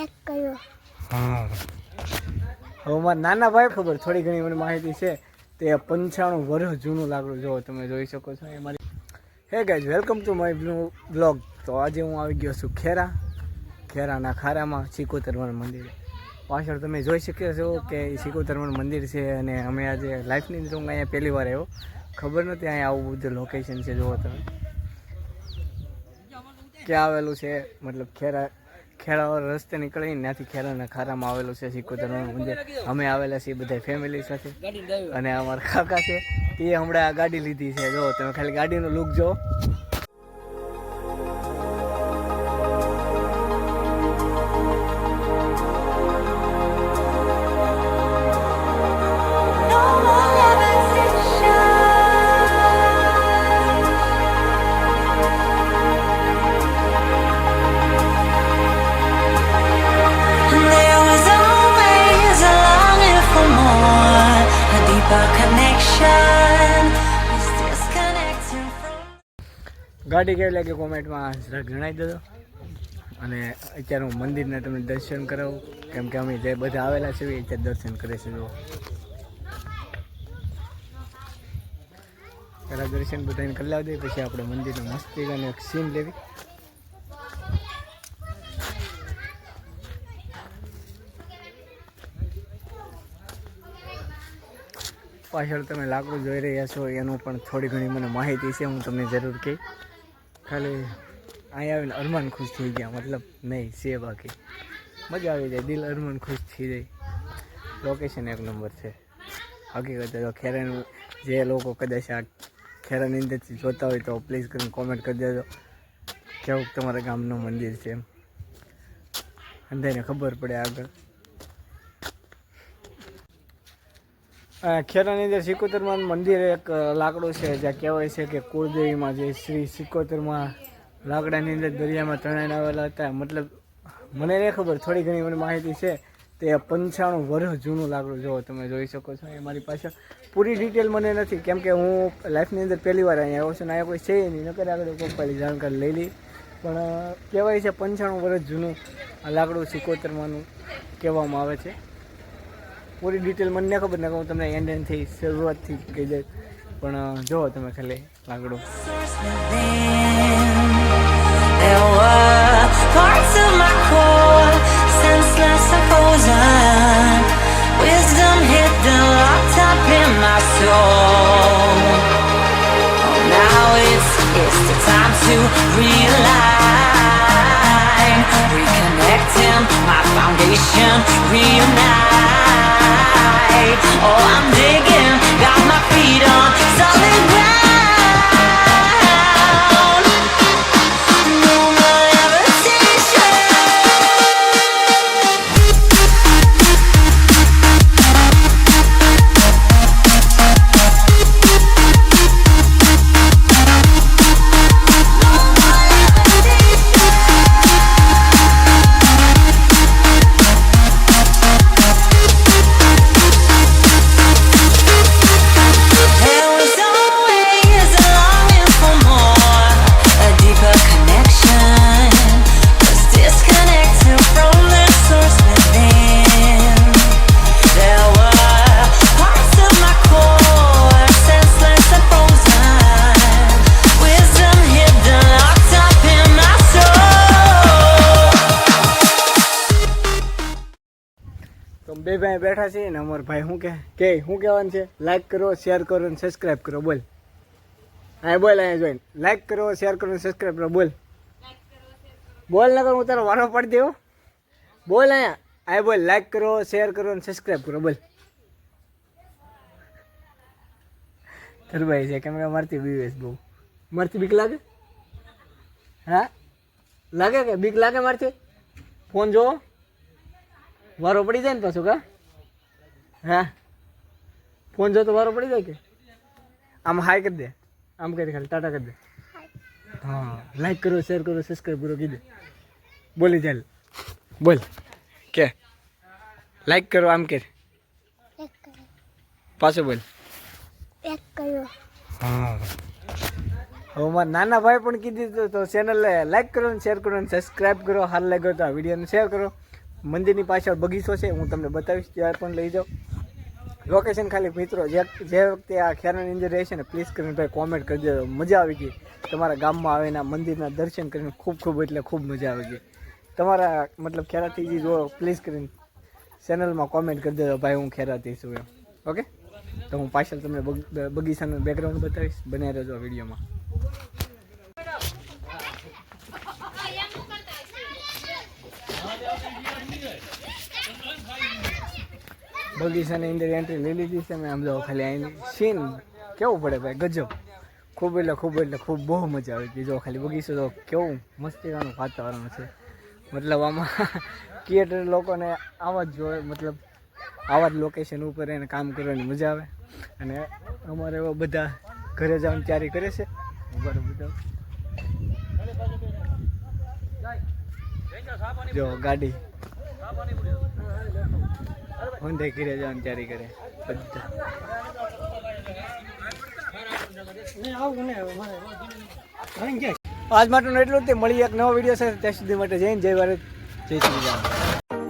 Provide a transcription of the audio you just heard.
એક કયો હા હવે મારા નાના ભાઈ ખબર થોડી ઘણી મને માહિતી છે તે 95 વર્ષ જૂનું લાકડું જો તમે જોઈ શકો છો એ મારી hey guys welcome to my blog તો આજે હું આવી ગયો છું ખેરાના ખારામાં સિકોતરવન મંદિર પાછળ તમે જોઈ શકો છો કે સિકોતરવન મંદિર છે અને અમે આજે લાઈફની અંદર હું અહીંયા પહેલી વાર આવ્યો ખબર નથી અહીંયા આવું બધું લોકેશન છે જુઓ તમે ક્યાં આવેલું છે મતલબ ખેડા રસ્તે નીકળીને ત્યાંથી ખેરાના ખારામાં આવેલું છે સિકોતરવન મંદિર અમે આવેલા છીએ બધા ફેમિલી સાથે અને અમારા કાકા છે તે હમણાં આ ગાડી લીધી છે જો તમે ખાલી ગાડીનો લુક જો ગાડી કેવી લાગે કોમેન્ટમાં જણાવી દેજો અને અત્યારે હું મંદિરને તમને દર્શન કરાવું કેમ કે અમે જે બધા આવેલા છે અત્યારે દર્શન કરે છે જો પહેલાં દર્શન બધાને કરી લાવી દઈએ પછી આપણે મંદિરનું મસ્તી અને એક સીન લેવી પાછળ તમે લાકડું જોઈ રહ્યા છો એનું પણ થોડી ઘણી મને માહિતી છે હું તમને જરૂર કહી ખાલી અહીંયા આવીને અરમાન ખુશ થઈ ગયા મતલબ નહીં છે બાકી મજા આવી જાય દિલ અરમાન ખુશ થઈ જાય લોકેશન એક નંબર છે હકીકત તો ખેરાનું જે લોકો કદાચ આ ખેરાની અંદરથી જોતા હોય તો પ્લીઝ કરીને કોમેન્ટ કરી દેજો કેવું તમારા ગામનું મંદિર છે એમ અંધાઈને ખબર પડે આગળ ખેરાની અંદર સિકોતરમાં મંદિર એક લાકડું છે જ્યાં કહેવાય છે કે કુળદેવીમાં જે શ્રી સિકોતરમાં લાકડાની અંદર દરિયામાં તણાઈને આવેલા હતા મતલબ મને નહીં ખબર થોડી ઘણી મને માહિતી છે તે 95 વર્ષ જૂનું લાકડું જો તમે જોઈ શકો છો એ મારી પાસે પૂરી ડિટેલ મને નથી કેમ કે હું લાઈફની અંદર પહેલી વાર અહીંયા આવ્યો છું ને અહીંયા કોઈ છે નહીં નકર આગળ પપ્પાની જાણકારી લઈ લી પણ કહેવાય છે 95 વર્ષ જૂનું આ લાકડું સિકોતરમાંનું કહેવામાં આવે છે પૂરી ડિટેલ મને ન ખબર ને હું તમને એન્ડથી શરૂઆતથી કહી દઈશ પણ જુઓ તમે ખાલી લાકડું Oh, I'm digging, got my feet on solid ground. No more levitation. બે ભાઈ બેઠા છે ને અમારા ભાઈ શું શું કહેવાનું છે લાઈક કરો શેર કરો અને સબસ્ક્રાઈબ કરો બોલ હા બોલ અહીંયા જોઈને લાઈક કરો શેર કરો અને સબસ્ક્રાઈબ કરો બોલ બોલ ના કર હું તારો વારો પાડી દેવો બોલ અહીંયા બોલ લાઈક કરો શેર કરો અને સબસ્ક્રાઈબ કરો બોલ ધરભાઈ છે કેમ કે મારતી બીવેશ બહુ મારતી બીક લાગે હા લાગે કે બીક લાગે મારતી ફોન જોવો વારો પડી જાય ને પાછું કા હા ફોન જો તો વારો પડી જાય કે આમ હાય કરી દે આમ કરી ખાલી ટાટા કરી દે હા લાઈક કરો શેર કરો સબસ્ક્રાઈબ કરો કીધે બોલી ચાલ બોલ કે લાઈક કરો આમ કે પાછું બોલ એક કયો હા હવે મારા નાના ભાઈ પણ કીધું તો ચેનલ લાઈક કરો ને શેર કરો ને સબસ્ક્રાઈબ કરો હાલ લાગ્યો તો આ વિડીયોને શેર કરો મંદિરની પાછળ બગીચો છે, હું તમને બતાવીશ, ત્યાં પણ લઈ જાઉં. લોકેશન ખાલી મિત્રો જે વખતે આ ખેરાની અંદર રહે છે ને, પ્લીઝ કરીને ભાઈ કોમેન્ટ કરી દેજો. મજા આવી ગઈ તમારા ગામમાં આવીને આ મંદિરના દર્શન કરીને, ખૂબ એટલે ખૂબ મજા આવી ગઈ. તમારા મતલબ ખેરાથી જે જો પ્લીઝ કરીને ચેનલમાં કોમેન્ટ કરી દેજો ભાઈ હું ખેરાથી છું એમ. ઓકે, તો હું પાછળ તમને બગીચાનું બેકગ્રાઉન્ડ બતાવીશ, બન્યા રહેજો વિડીયોમાં. બગીચાની અંદર એન્ટ્રી લઈ લીધી છે મેં. આમ જાઓ ખાલી અહીંની સીન કેવું પડે ભાઈ, ગજબ. ખૂબ એટલે ખૂબ બહુ મજા આવી ગઈ. જો ખાલી બગીચો તો કેવું મસ્તીવાનું વાતાવરણ છે. મતલબ આમાં ક્રિએટર લોકોને આવા જ જોઈએ, મતલબ આવા જ લોકેશન ઉપર એને કામ કરવાની મજા આવે. અને અમારે એવા બધા ઘરે જવાની તૈયારી કરે છે. બરાબર, જો ગાડી ઊંધે ઘરે જવાની તૈયારી કરે બધા. આજ માટેનું એટલું જ. તે મળી એક નવો વિડીયો છે, ત્યાં સુધી માટે જય હિન્દ, જય ભારત, જય શ્રી રામ.